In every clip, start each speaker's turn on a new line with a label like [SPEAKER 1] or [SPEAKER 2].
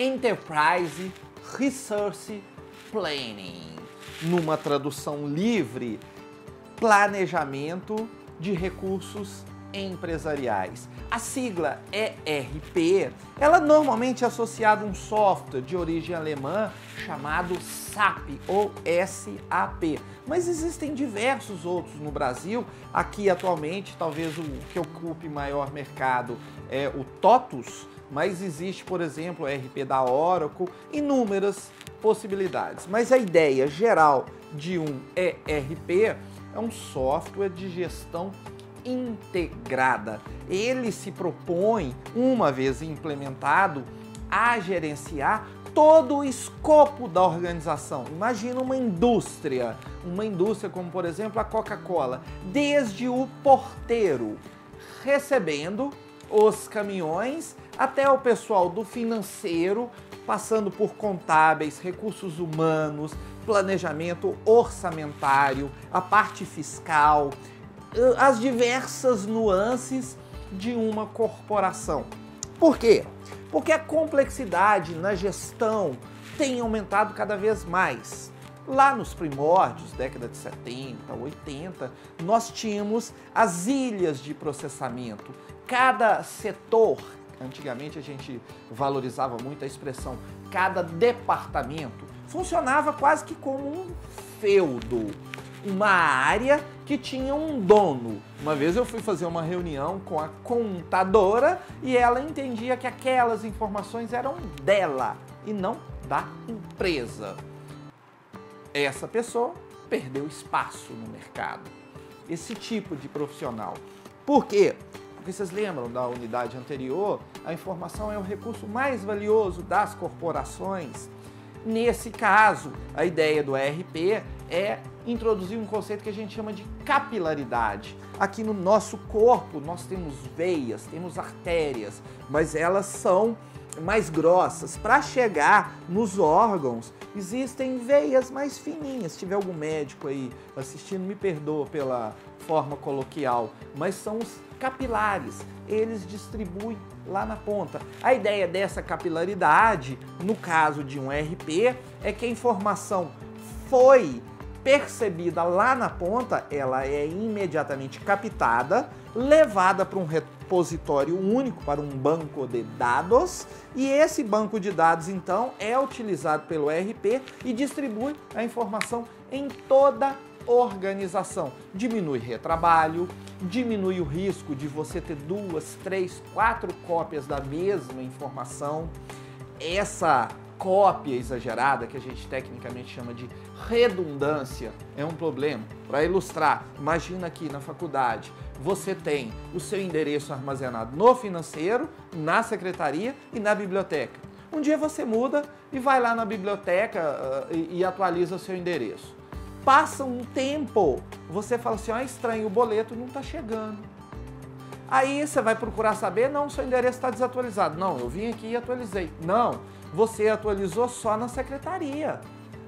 [SPEAKER 1] Enterprise Resource Planning. Numa tradução livre, planejamento de recursos empresariais. A sigla ERP, ela normalmente é associada a um software de origem alemã chamado SAP ou SAP, mas existem diversos outros no Brasil. Aqui atualmente talvez o que ocupe maior mercado é o TOTUS, mas existe, por exemplo, o ERP da Oracle, inúmeras possibilidades. Mas a ideia geral de um ERP é um software de gestão integrada. Ele se propõe, uma vez implementado, a gerenciar todo o escopo da organização. Imagina uma indústria como, por exemplo, a Coca-Cola, desde o porteiro recebendo os caminhões até o pessoal do financeiro, passando por contábeis, recursos humanos, planejamento orçamentário, a parte fiscal, as diversas nuances de uma corporação. Por quê? Porque a complexidade na gestão tem aumentado cada vez mais. Lá nos primórdios, década de 70, 80, nós tínhamos as ilhas de processamento. Cada setor, antigamente a gente valorizava muito a expressão, cada departamento funcionava quase que como um feudo, uma área que tinha um dono. Uma vez eu fui fazer uma reunião com a contadora e ela entendia que aquelas informações eram dela e não da empresa. Essa pessoa perdeu espaço no mercado. Esse tipo de profissional. Por quê? Porque vocês lembram da unidade anterior? A informação é o recurso mais valioso das corporações. Nesse caso, a ideia do ERP é introduzir um conceito que a gente chama de capilaridade. Aqui no nosso corpo nós temos veias, temos artérias, mas elas são mais grossas. Para chegar nos órgãos, existem veias mais fininhas. Se tiver algum médico aí assistindo, me perdoa pela forma coloquial, mas são os capilares. Eles distribuem lá na ponta. A ideia dessa capilaridade, no caso de um ERP, é que a informação foi percebida lá na ponta, ela é imediatamente captada, levada para um repositório único, para um banco de dados, e esse banco de dados, então, é utilizado pelo ERP e distribui a informação em toda a organização. Diminui retrabalho, diminui o risco de você ter 2, 3, 4 cópias da mesma informação. Essa cópia exagerada, que a gente tecnicamente chama de redundância, é um problema. Para ilustrar, imagina aqui na faculdade, você tem o seu endereço armazenado no financeiro, na secretaria e na biblioteca. Um dia você muda e vai lá na biblioteca e atualiza o seu endereço. Passa um tempo, você fala assim, estranho, o boleto não está chegando. Aí você vai procurar saber, não, seu endereço está desatualizado. Não, eu vim aqui e atualizei. Não, você atualizou só na secretaria.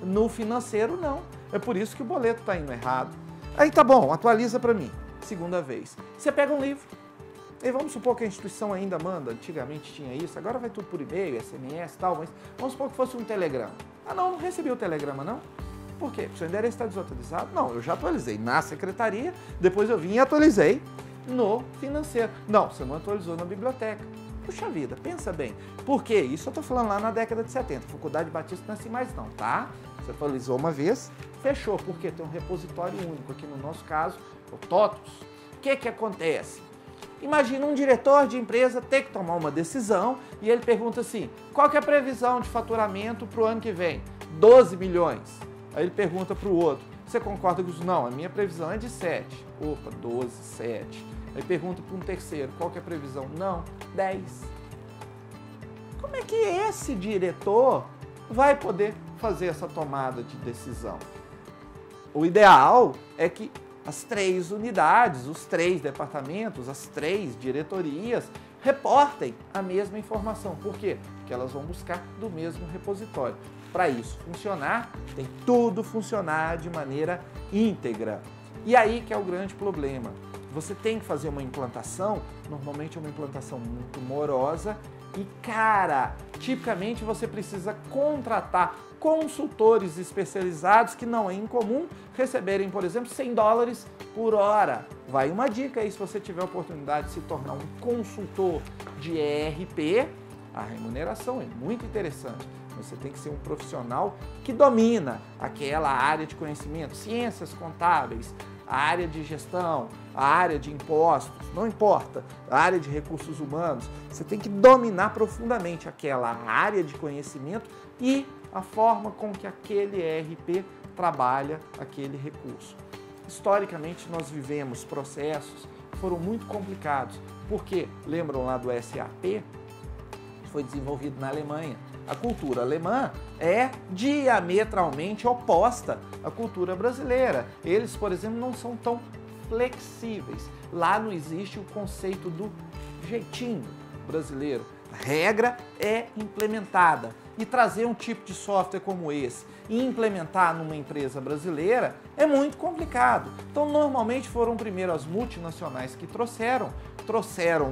[SPEAKER 1] No financeiro, não. É por isso que o boleto está indo errado. Aí tá bom, atualiza para mim. Segunda vez. Você pega um livro. E vamos supor que a instituição ainda manda, antigamente tinha isso, agora vai tudo por e-mail, SMS e tal, mas vamos supor que fosse um telegrama. Ah não, não recebi o telegrama não. Por quê? Porque seu endereço está desatualizado? Não, eu já atualizei na secretaria, depois eu vim e atualizei no financeiro. Não, você não atualizou na biblioteca. Puxa vida, pensa bem. Por quê? Isso eu estou falando lá na década de 70. A Faculdade Batista não é assim mais não, tá? Você atualizou uma vez, fechou. Por quê? Tem um repositório único. Aqui no nosso caso, o TOTUS. O que que acontece? Imagina um diretor de empresa ter que tomar uma decisão e ele pergunta assim, qual que é a previsão de faturamento para o ano que vem? 12 milhões. Aí ele pergunta para o outro, você concorda com isso? Não, a minha previsão é de 7. Opa, 12, 7. Aí pergunta para um terceiro, qual que é a previsão? Não, 10. Como é que esse diretor vai poder fazer essa tomada de decisão? O ideal é que as 3 unidades, os 3 departamentos, as 3 diretorias reportem a mesma informação. Por quê? Porque elas vão buscar do mesmo repositório. Para isso funcionar, tem tudo funcionar de maneira íntegra. E aí que é o grande problema. você tem que fazer uma implantação, normalmente é uma implantação muito morosa e cara. Tipicamente você precisa contratar consultores especializados, que não é incomum receberem, por exemplo, $100 por hora. Vai uma dica aí, se você tiver a oportunidade de se tornar um consultor de ERP, a remuneração é muito interessante. Você tem que ser um profissional que domina aquela área de conhecimento, ciências contábeis, a área de gestão, a área de impostos, não importa, a área de recursos humanos. Você tem que dominar profundamente aquela área de conhecimento e a forma com que aquele ERP trabalha aquele recurso. Historicamente, nós vivemos processos que foram muito complicados, porque, lembram lá do SAP? Foi desenvolvido na Alemanha. A cultura alemã é diametralmente oposta à cultura brasileira. Eles, por exemplo, não são tão flexíveis. Lá não existe o conceito do jeitinho brasileiro. A regra é implementada. E trazer um tipo de software como esse e implementar numa empresa brasileira é muito complicado. Então, normalmente foram primeiro as multinacionais que trouxeram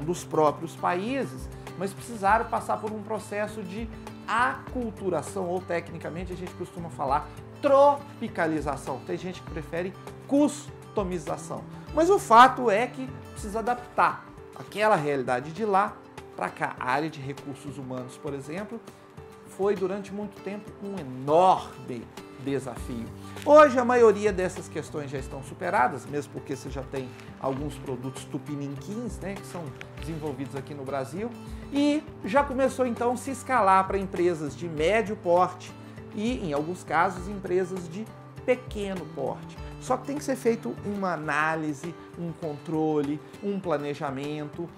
[SPEAKER 1] dos próprios países, mas precisaram passar por um processo de aculturação, ou tecnicamente a gente costuma falar tropicalização. Tem gente que prefere customização. Mas o fato é que precisa adaptar aquela realidade de lá para cá. A área de recursos humanos, por exemplo, foi durante muito tempo um enorme desafio. Hoje a maioria dessas questões já estão superadas, mesmo porque você já tem alguns produtos tupiniquins, né, que são desenvolvidos aqui no Brasil, e já começou então a se escalar para empresas de médio porte e, em alguns casos, empresas de pequeno porte. Só que tem que ser feito uma análise, um controle, um planejamento,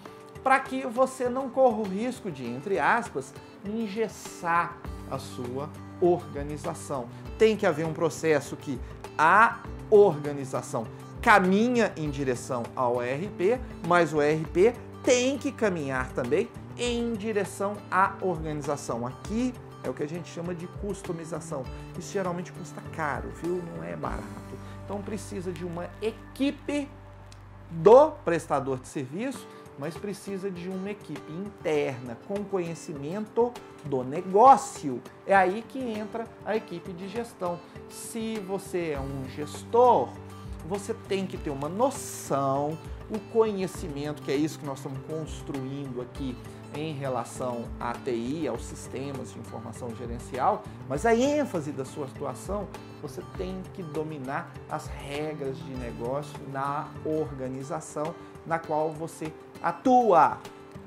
[SPEAKER 1] para que você não corra o risco de, entre aspas, engessar a sua organização. Tem que haver um processo que a organização caminha em direção ao ERP, mas o ERP tem que caminhar também em direção à organização. Aqui é o que a gente chama de customização. Isso geralmente custa caro, viu? Não é barato. Então precisa de uma equipe do prestador de serviço, mas precisa de uma equipe interna com conhecimento do negócio. É aí que entra a equipe de gestão. Se você é um gestor, você tem que ter uma noção, o conhecimento, que é isso que nós estamos construindo aqui em relação à TI, aos sistemas de informação gerencial, mas a ênfase da sua atuação, você tem que dominar as regras de negócio na organização na qual você atua.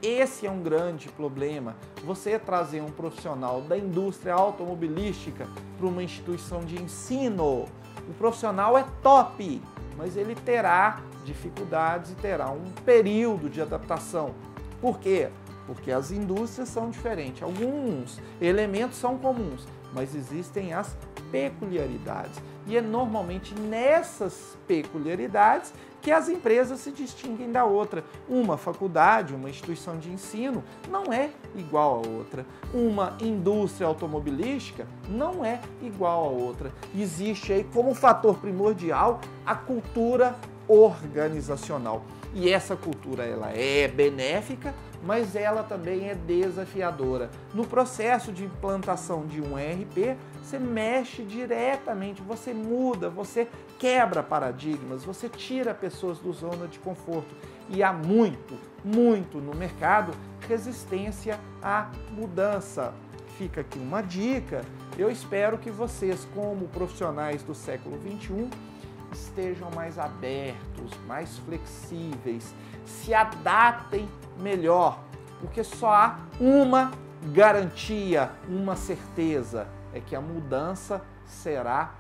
[SPEAKER 1] Esse é um grande problema. Você trazer um profissional da indústria automobilística para uma instituição de ensino. O profissional é top, mas ele terá dificuldades e terá um período de adaptação. Por quê? Porque as indústrias são diferentes. Alguns elementos são comuns, mas existem as peculiaridades. E é normalmente nessas peculiaridades que as empresas se distinguem da outra. Uma faculdade, uma instituição de ensino não é igual à outra. Uma indústria automobilística não é igual à outra. Existe aí como fator primordial a cultura organizacional. E essa cultura ela é benéfica, mas ela também é desafiadora. No processo de implantação de um ERP, você mexe diretamente, você muda, você quebra paradigmas, você tira pessoas do zona de conforto. E há muito no mercado resistência à mudança. Fica aqui uma dica, eu espero que vocês, como profissionais do século XXI, estejam mais abertos, mais flexíveis, se adaptem melhor, porque só há uma garantia, uma certeza, é que a mudança será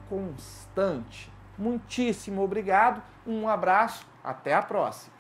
[SPEAKER 1] constante. Muitíssimo obrigado, um abraço, até a próxima!